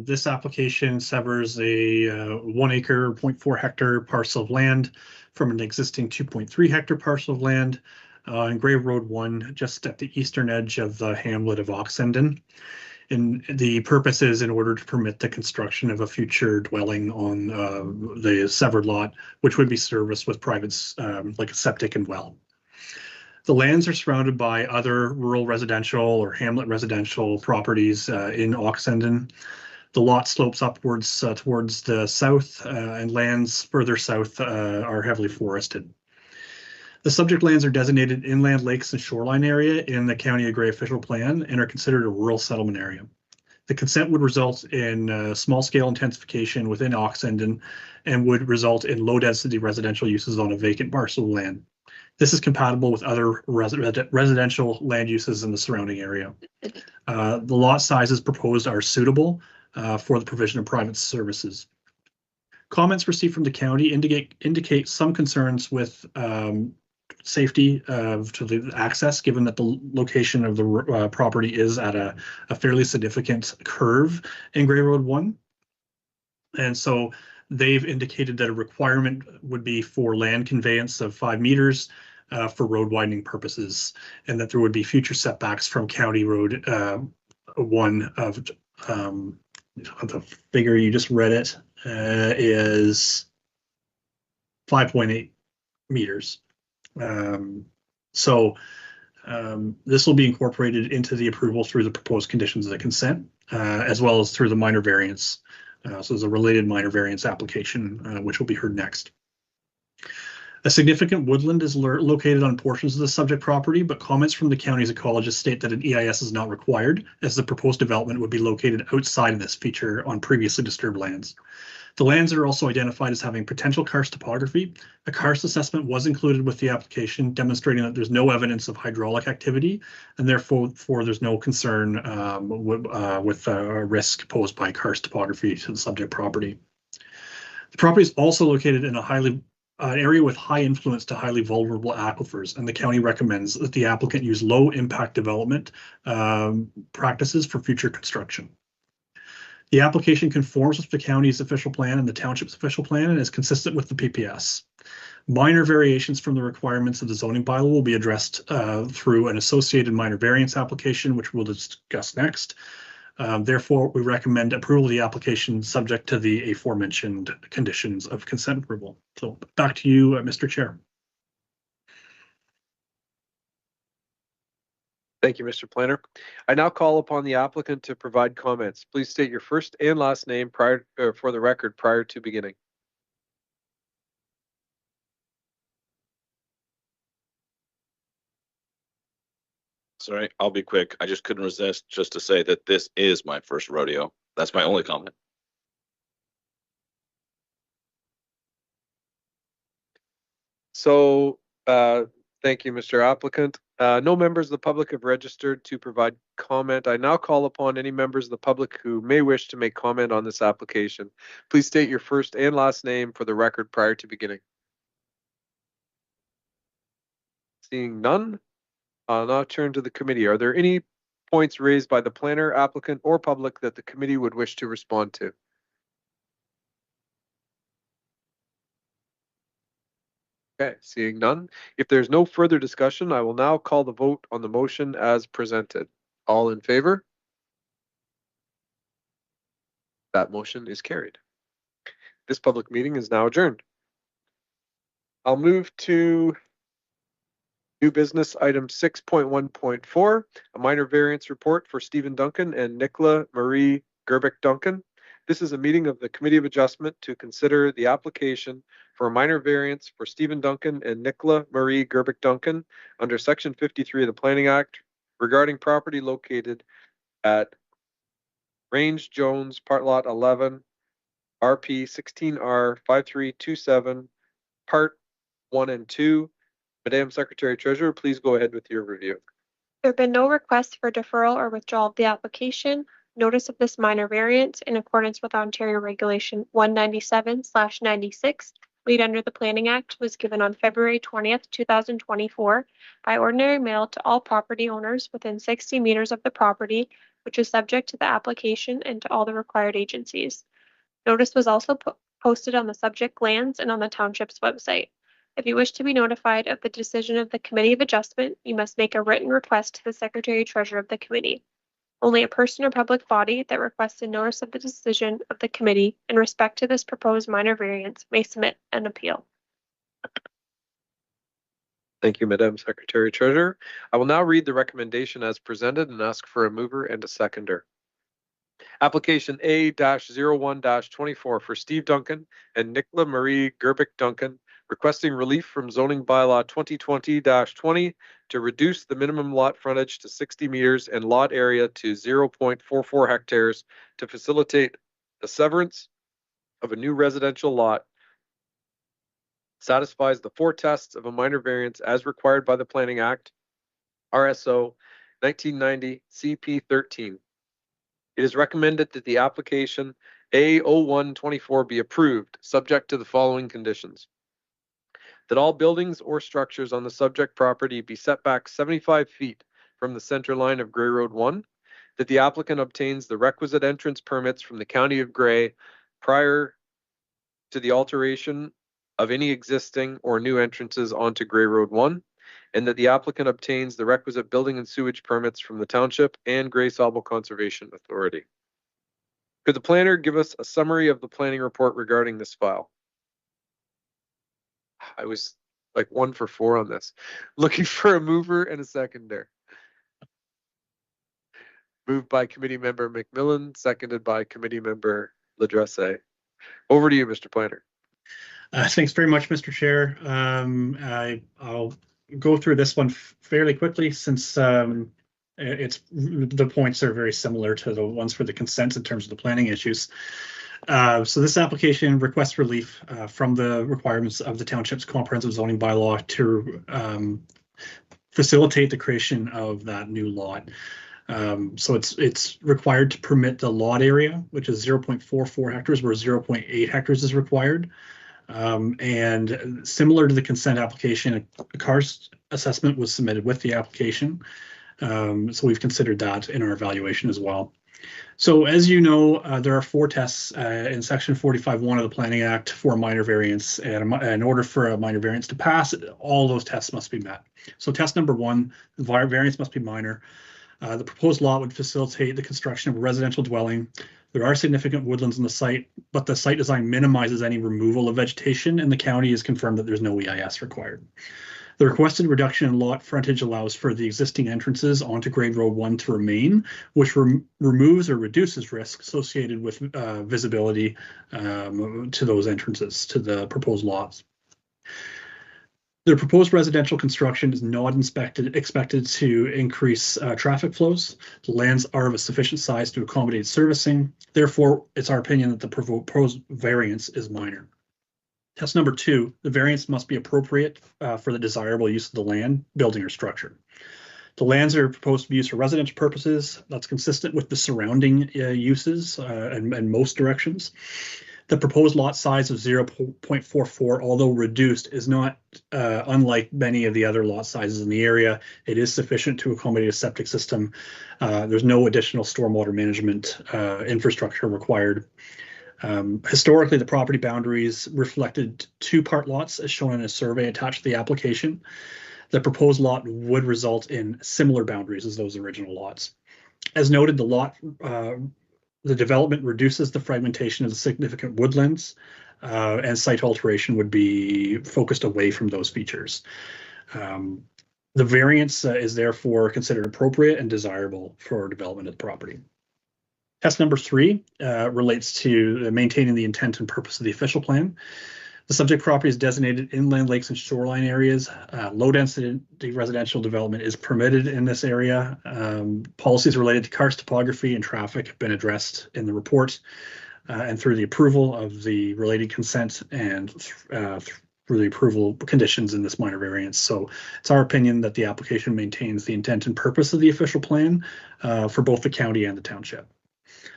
This application severs a 1 acre, 0.4 hectare parcel of land from an existing 2.3 hectare parcel of land on Gray Road 1, just at the eastern edge of the hamlet of Oxenden. And the purpose is in order to permit the construction of a future dwelling on the severed lot, which would be serviced with private, like a septic and well. The lands are surrounded by other rural residential or hamlet residential properties in Oxenden. The lot slopes upwards towards the south, and lands further south are heavily forested. The subject lands are designated inland lakes and shoreline area in the County of Grey official plan and are considered a rural settlement area. The consent would result in small-scale intensification within Oxenden and would result in low-density residential uses on a vacant parcel of land. This is compatible with other residential land uses in the surrounding area. The lot sizes proposed are suitable for the provision of private services. Comments received from the county indicate some concerns with safety to the access, given that the location of the property is at a fairly significant curve in Gray Road 1. And so they've indicated that a requirement would be for land conveyance of 5 meters for road widening purposes, and that there would be future setbacks from County Road 1 of the figure you just read it is 5.8 meters. So this will be incorporated into the approval through the proposed conditions of the consent, as well as through the minor variance. So there's a related minor variance application, which will be heard next. A significant woodland is located on portions of the subject property, but comments from the county's ecologists state that an EIS is not required, as the proposed development would be located outside of this feature on previously disturbed lands. The lands are also identified as having potential karst topography. A karst assessment was included with the application, demonstrating that there's no evidence of hydraulic activity, and therefore there's no concern with risk posed by karst topography to the subject property. The property is also located in an area with high influence to highly vulnerable aquifers, and the county recommends that the applicant use low impact development practices for future construction. The application conforms with the county's official plan and the township's official plan and is consistent with the PPS. Minor variations from the requirements of the zoning bylaw will be addressed through an associated minor variance application, which we'll discuss next. Therefore, we recommend approval of the application subject to the aforementioned conditions of consent approval. So back to you, Mr. Chair. Thank you, Mr. Planner. I now call upon the applicant to provide comments. Please state your first and last name for the record prior to beginning. Sorry, I'll be quick. I just couldn't resist just to say that this is my first rodeo. That's my only comment. So, thank you, Mr. Applicant. No members of the public have registered to provide comment. I now call upon any members of the public who may wish to make comment on this application. Please state your first and last name for the record prior to beginning. Seeing none, I'll now turn to the committee. Are there any points raised by the planner, applicant, or public that the committee would wish to respond to? Okay, seeing none. If there's no further discussion, I will now call the vote on the motion as presented. All in favor? That motion is carried. This public meeting is now adjourned. I'll move to new business item 6.1.4, a minor variance report for Stephen Duncan and Nicola Marie Gerbic Duncan. This is a meeting of the Committee of Adjustment to consider the application for a minor variance for Stephen Duncan and Nicola Marie Gerbic Duncan under Section 53 of the Planning Act regarding property located at Range Jones, Part Lot 11, RP 16R 5327, Part 1 and 2. Madam Secretary Treasurer, please go ahead with your review. There have been no requests for deferral or withdrawal of the application. Notice of this minor variance in accordance with Ontario Regulation 197/96, lead under the Planning Act, was given on February 20th, 2024 by ordinary mail to all property owners within 60 meters of the property, which is subject to the application and to all the required agencies. Notice was also posted on the subject lands and on the township's website. If you wish to be notified of the decision of the Committee of Adjustment, you must make a written request to the Secretary Treasurer of the Committee. Only a person or public body that requested notice of the decision of the committee in respect to this proposed minor variance may submit an appeal. Thank you, Madam Secretary Treasurer. I will now read the recommendation as presented and ask for a mover and a seconder. Application A-01-24 for Steve Duncan and Nicola Marie Gerbic Duncan, requesting relief from zoning bylaw 2020-20 to reduce the minimum lot frontage to 60 meters and lot area to 0.44 hectares to facilitate the severance of a new residential lot. Satisfies the 4 tests of a minor variance as required by the Planning Act, RSO 1990 CP 13. It is recommended that the application A-01-24 be approved, subject to the following conditions. That all buildings or structures on the subject property be set back 75 feet from the center line of Grey Road 1, that the applicant obtains the requisite entrance permits from the County of Grey prior to the alteration of any existing or new entrances onto Grey Road 1, and that the applicant obtains the requisite building and sewage permits from the Township and Grey Sauble Conservation Authority. Could the planner give us a summary of the planning report regarding this file? I was like 1 for 4 on this. Looking for a mover and a seconder. Moved by committee member McMillan, seconded by committee member Ladresse. Over to you, Mr. Planner. Thanks very much, Mr. Chair. I'll go through this one fairly quickly since the points are very similar to the ones for the consent in terms of the planning issues. So this application requests relief from the requirements of the township's comprehensive zoning bylaw to facilitate the creation of that new lot. So it's required to permit the lot area, which is 0.44 hectares, where 0.8 hectares is required. And similar to the consent application, a CARS assessment was submitted with the application. So we've considered that in our evaluation as well. So as you know, there are 4 tests in section 45(1) of the Planning Act for a minor variance, and in order for a minor variance to pass, all those tests must be met. So test number 1, the variance must be minor. The proposed lot would facilitate the construction of a residential dwelling. There are significant woodlands on the site, but the site design minimizes any removal of vegetation, and the county has confirmed that there's no EIS required. The requested reduction in lot frontage allows for the existing entrances onto Grade Road 1 to remain, which removes or reduces risk associated with visibility to those entrances to the proposed lots. The proposed residential construction is not expected to increase traffic flows. The lands are of a sufficient size to accommodate servicing. Therefore, it's our opinion that the proposed variance is minor. Test number 2, the variance must be appropriate for the desirable use of the land, building, or structure. The lands are proposed to be used for residential purposes. That's consistent with the surrounding uses in most directions. The proposed lot size of 0.44, although reduced, is not unlike many of the other lot sizes in the area. It is sufficient to accommodate a septic system. There's no additional stormwater management infrastructure required. Historically, the property boundaries reflected 2 part lots as shown in a survey attached to the application. The proposed lot would result in similar boundaries as those original lots. As noted, the development reduces the fragmentation of the significant woodlands, and site alteration would be focused away from those features. The variance is therefore considered appropriate and desirable for development of the property. Test number 3 relates to maintaining the intent and purpose of the official plan. The subject property is designated inland lakes and shoreline areas. Low density residential development is permitted in this area. Policies related to karst topography and traffic have been addressed in the report and through the approval of the related consent and through the approval conditions in this minor variance. So it's our opinion that the application maintains the intent and purpose of the official plan for both the county and the township.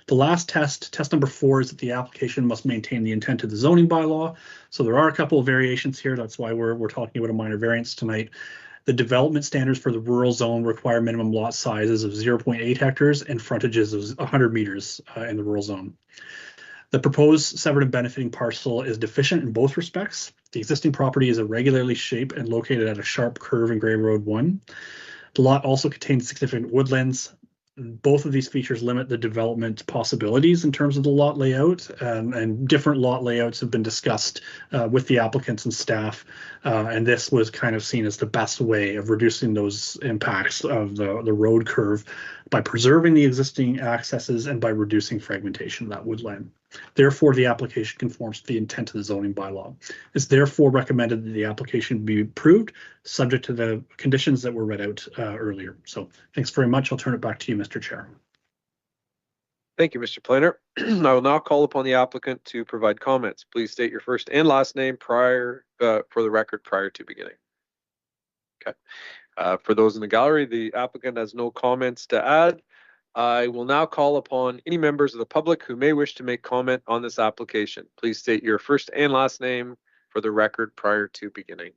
The last test, test number 4, is that the application must maintain the intent of the zoning bylaw. So there are a couple of variations here. That's why we're talking about a minor variance tonight. The development standards for the rural zone require minimum lot sizes of 0.8 hectares and frontages of 100 meters in the rural zone. The proposed severed and benefiting parcel is deficient in both respects. The existing property is irregularly shaped and located at a sharp curve in Grey Road 1. The lot also contains significant woodlands. Both of these features limit the development possibilities in terms of the lot layout, and different lot layouts have been discussed with the applicants and staff, and this was kind of seen as the best way of reducing those impacts of the road curve by preserving the existing accesses and by reducing fragmentation of that woodland. Therefore, the application conforms to the intent of the zoning bylaw. It's therefore recommended that the application be approved, subject to the conditions that were read out earlier. So thanks very much. I'll turn it back to you, Mr. Chair. Thank you, Mr. Planner. I will now call upon the applicant to provide comments. Please state your first and last name for the record prior to beginning. Okay. For those in the gallery, the applicant has no comments to add. I will now call upon any members of the public who may wish to make comment on this application. Please state your first and last name for the record prior to beginning.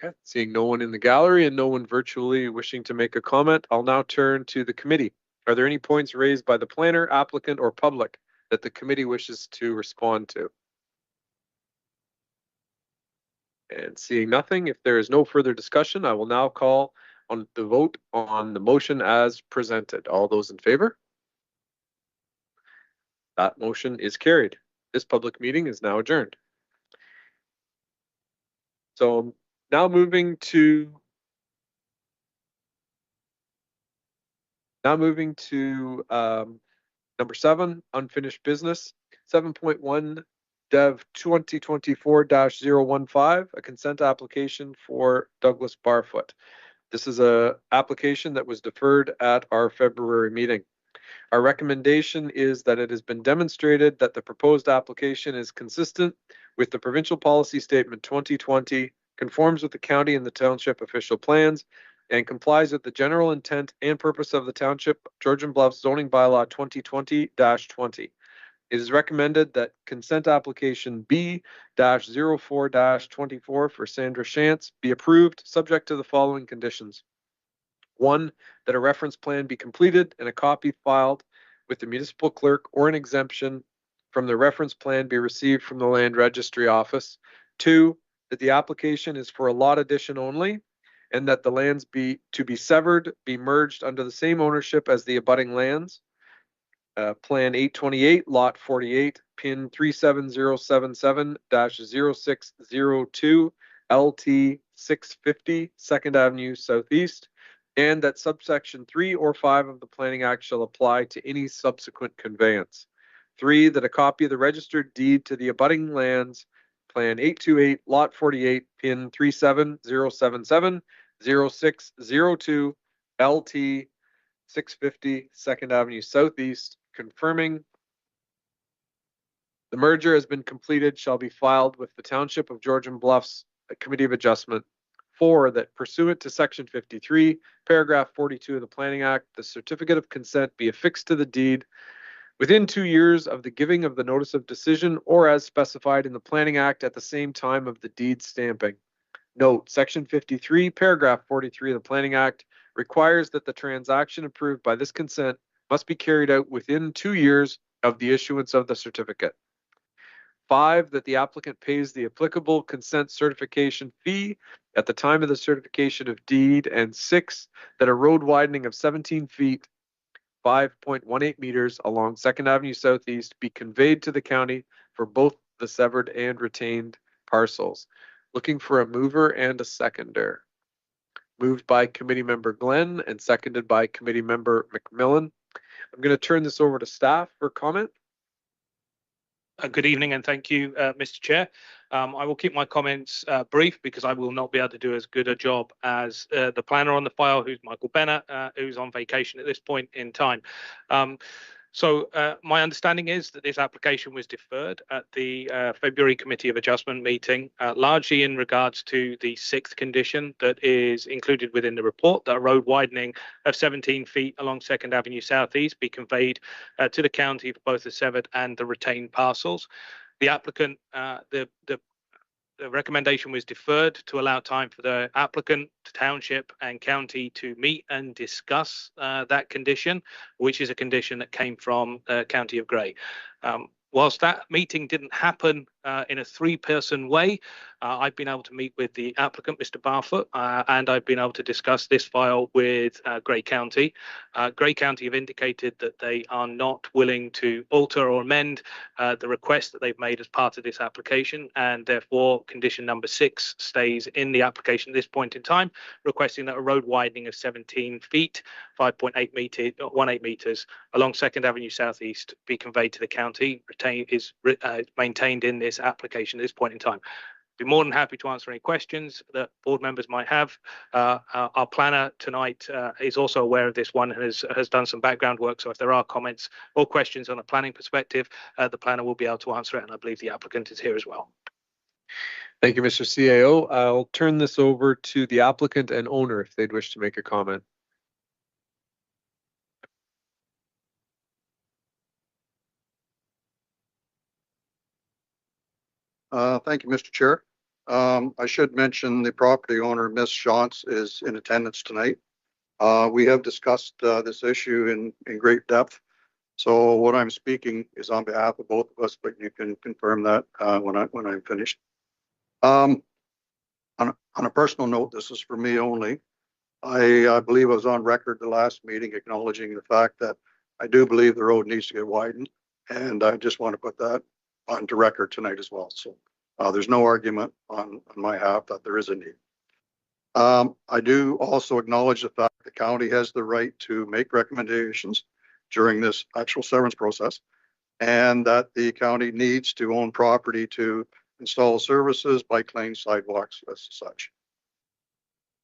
Okay, seeing no one in the gallery and no one virtually wishing to make a comment, I'll now turn to the committee. Are there any points raised by the planner, applicant, or public that the committee wishes to respond to? And seeing nothing, if there is no further discussion, I will now call on the vote on the motion as presented. All those in favor? That motion is carried. This public meeting is now adjourned. So now moving to number 7, unfinished business. 7.1 Dev 2024-015, a consent application for Douglas Barfoot. This is a application that was deferred at our February meeting. Our recommendation is that it has been demonstrated that the proposed application is consistent with the provincial policy statement 2020, conforms with the county and the township official plans, and complies with the general intent and purpose of the township Georgian Bluffs zoning bylaw 2020-20. It is recommended that consent application B-04-24 for Sandra Shantz be approved, subject to the following conditions. 1, that a reference plan be completed and a copy filed with the municipal clerk, or an exemption from the reference plan be received from the land registry office. 2, that the application is for a lot addition only, and that the lands be severed be merged under the same ownership as the abutting lands. Plan 828, Lot 48, PIN 37077-0602, LT 650, 2nd Avenue Southeast, and that subsection 3 or 5 of the Planning Act shall apply to any subsequent conveyance. 3, that a copy of the registered deed to the abutting lands, Plan 828, Lot 48, PIN 37077-0602, LT 650, 2nd Avenue Southeast, confirming the merger has been completed, shall be filed with the Township of Georgian Bluffs Committee of Adjustment. 4, that pursuant to Section 53, Paragraph 42 of the Planning Act, the certificate of consent be affixed to the deed within 2 years of the giving of the notice of decision, or as specified in the Planning Act at the same time of the deed stamping. Note, Section 53, Paragraph 43 of the Planning Act requires that the transaction approved by this consent must be carried out within 2 years of the issuance of the certificate. 5, that the applicant pays the applicable consent certification fee at the time of the certification of deed. And 6, that a road widening of 17 feet, 5.18 meters along 2nd Avenue Southeast be conveyed to the county for both the severed and retained parcels. Looking for a mover and a seconder. Moved by Committee Member Glenn and seconded by Committee Member McMillan. I'm going to turn this over to staff for comment. Good evening and thank you, Mr. Chair. I will keep my comments brief because I will not be able to do as good a job as the planner on the file, who's Michael Bennett, who's on vacation at this point in time. So my understanding is that this application was deferred at the February Committee of Adjustment meeting, largely in regards to the 6th condition that is included within the report, that a road widening of 17 feet along 2nd Avenue Southeast be conveyed to the county for both the severed and the retained parcels. The applicant, the recommendation was deferred to allow time for the applicant, township and county to meet and discuss that condition, which is a condition that came from the County of Grey. Whilst that meeting didn't happen in a 3-person way, I've been able to meet with the applicant, Mr. Barfoot, and I've been able to discuss this file with Grey County. Grey County have indicated that they are not willing to alter or amend the request that they've made as part of this application, and therefore condition number 6 stays in the application at this point in time, requesting that a road widening of 17 feet, 5.18 meters along 2nd Avenue Southeast be conveyed to the county, maintained in this application at this point in time. Be more than happy to answer any questions that board members might have. Our planner tonight is also aware of this one and has done some background work. So if there are comments or questions on a planning perspective, the planner will be able to answer it. And I believe the applicant is here as well. Thank you, Mr. CAO. I'll turn this over to the applicant and owner if they'd wish to make a comment. Thank you, Mr. Chair. I should mention the property owner, Ms. Shantz, is in attendance tonight. We have discussed this issue in great depth. So what I'm speaking is on behalf of both of us, but you can confirm that when I'm finished. On a personal note, this is for me only. I believe I was on record the last meeting acknowledging the fact that I do believe the road needs to get widened, and I just want to put that onto record tonight as well. So There's no argument on my half that there is a need. I do also acknowledge the fact the county has the right to make recommendations during this actual severance process, and that the county needs to own property to install services, bike lanes, sidewalks, as such.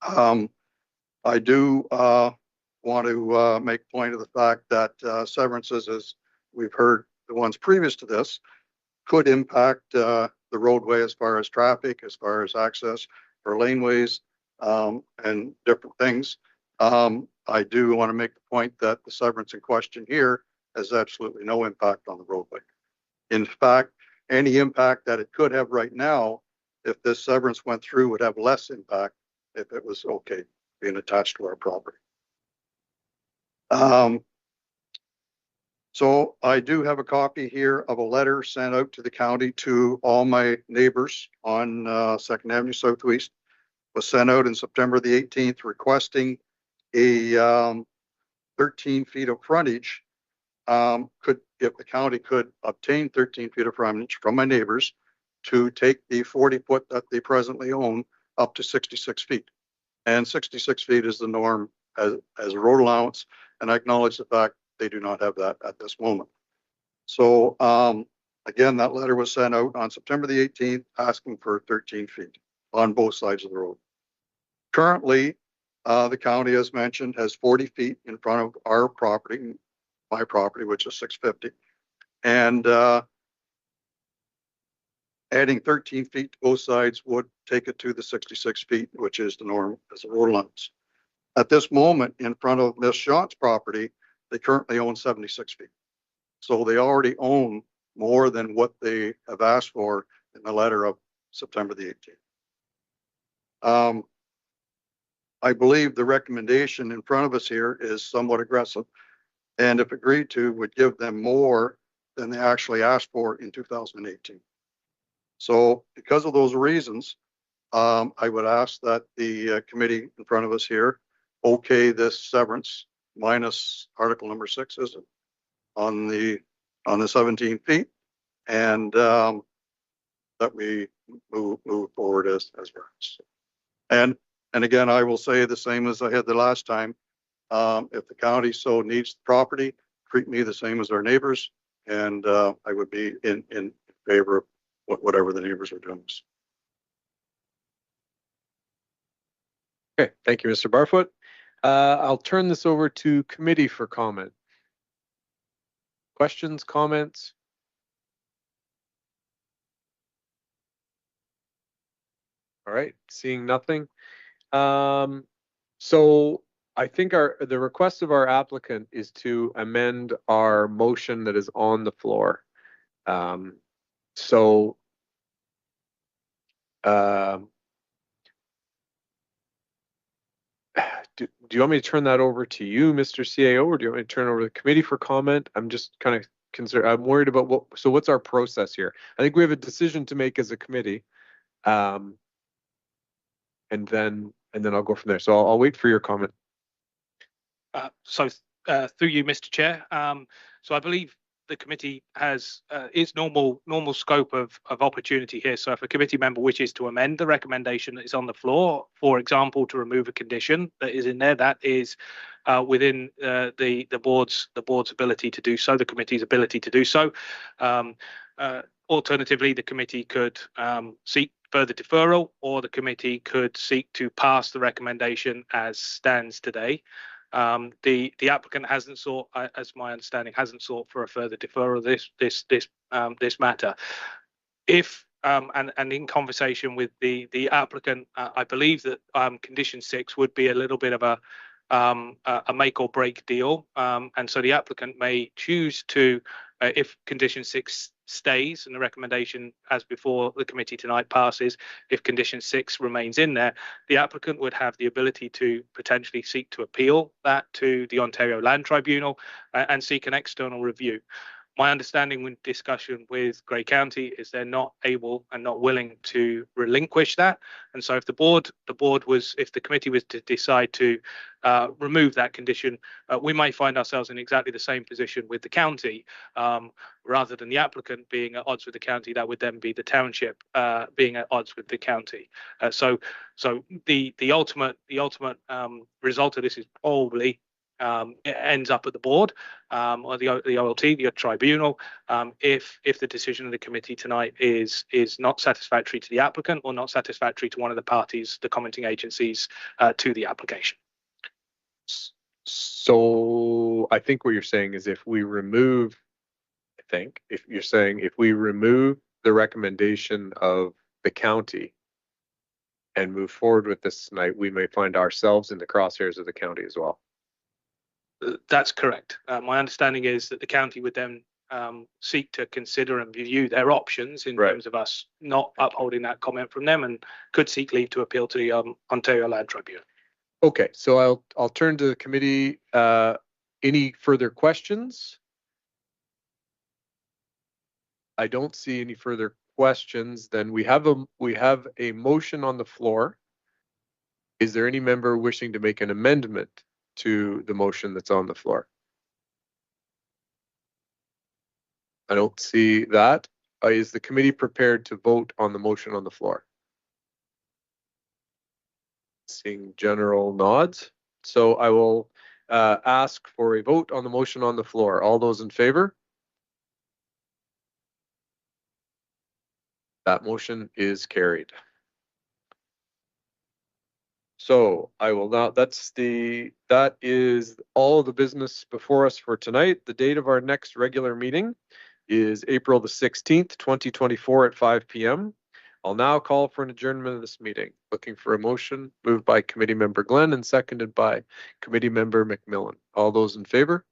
I do want to make point of the fact that severances, as we've heard, the ones previous to this, could impact the roadway as far as traffic, as far as access for laneways, and different things. I do want to make the point that the severance in question here has absolutely no impact on the roadway. In fact, any impact that it could have right now, if this severance went through, would have less impact if it was okay being attached to our property. So I do have a copy here of a letter sent out to the county to all my neighbors on 2nd Avenue Southwest. Was sent out in September the 18th requesting a 13 feet of frontage. If the county could obtain 13 feet of frontage from my neighbors to take the 40 foot that they presently own up to 66 feet. And 66 feet is the norm as a road allowance. And I acknowledge the fact they do not have that at this moment. So again, that letter was sent out on September the 18th asking for 13 feet on both sides of the road. Currently, the county, as mentioned, has 40 feet in front of our property, my property, which is 650. And adding 13 feet to both sides would take it to the 66 feet, which is the norm as a road allowance. At this moment, in front of Ms. Schott's property, they currently own 76 feet. So they already own more than what they have asked for in the letter of September the 18th. I believe the recommendation in front of us here is somewhat aggressive, and if agreed to, would give them more than they actually asked for in 2018. So because of those reasons, I would ask that the committee in front of us here okay this severance minus article number 6, is it, on the 17 feet, and that we move forward as referenced. And again, I will say the same as I had the last time. If the county so needs the property, treat me the same as our neighbors, and I would be in favor of whatever the neighbors are doing. Okay, thank you, Mr. Barfoot. I'll turn this over to committee for comment. Questions, comments? All right, seeing nothing. So I think the request of our applicant is to amend our motion that is on the floor. Do you want me to turn that over to you, Mr. CAO, or do you want me to turn it over to the committee for comment? I'm just kind of concerned. I'm worried about what's our process here? I think we have a decision to make as a committee. And then I'll go from there. So I'll wait for your comment. Through you, Mr. Chair. So I believe the committee has its normal scope of opportunity here. So if a committee member wishes to amend the recommendation that is on the floor, for example, to remove a condition that is in there, that is within the board's ability to do so, the committee's ability to do so. Alternatively, the committee could seek further deferral, or the committee could seek to pass the recommendation as stands today. The applicant hasn't sought, as my understanding, hasn't sought for a further deferral of this matter. If and in conversation with the applicant, I believe that condition 6 would be a little bit of a make or break deal, and so the applicant may choose to, if condition 6 stays and the recommendation as before the committee tonight passes, if condition 6 remains in there, the applicant would have the ability to potentially seek to appeal that to the Ontario Land Tribunal and seek an external review. My understanding with discussion with Grey County is they're not able and not willing to relinquish that. And so if if the committee was to decide to remove that condition, we may find ourselves in exactly the same position with the county. Rather than the applicant being at odds with the county, that would then be the township being at odds with the county. So the ultimate result of this is probably it ends up at the board or the OLT, the tribunal, if the decision of the committee tonight is not satisfactory to the applicant or not satisfactory to one of the parties, the commenting agencies to the application. So I think what you're saying is if we remove, if you're saying if we remove the recommendation of the county and move forward with this tonight, we may find ourselves in the crosshairs of the county as well. That's correct. My understanding is that the county would then seek to consider and review their options in terms of us not upholding that comment from them, and could seek leave to appeal to the Ontario Land Tribunal. Okay, so I'll turn to the committee. Any further questions? I don't see any further questions. Then we have a motion on the floor. Is there any member wishing to make an amendment to the motion that's on the floor? I don't see that. Is the committee prepared to vote on the motion on the floor? Seeing general nods. So I will ask for a vote on the motion on the floor. All those in favor? That motion is carried. So I will now, that is all the business before us for tonight. The date of our next regular meeting is April the 16th, 2024 at 5 p.m. I'll now call for an adjournment of this meeting. Looking for a motion moved by committee member Glenn and seconded by committee member McMillan. All those in favor?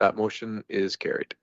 That motion is carried.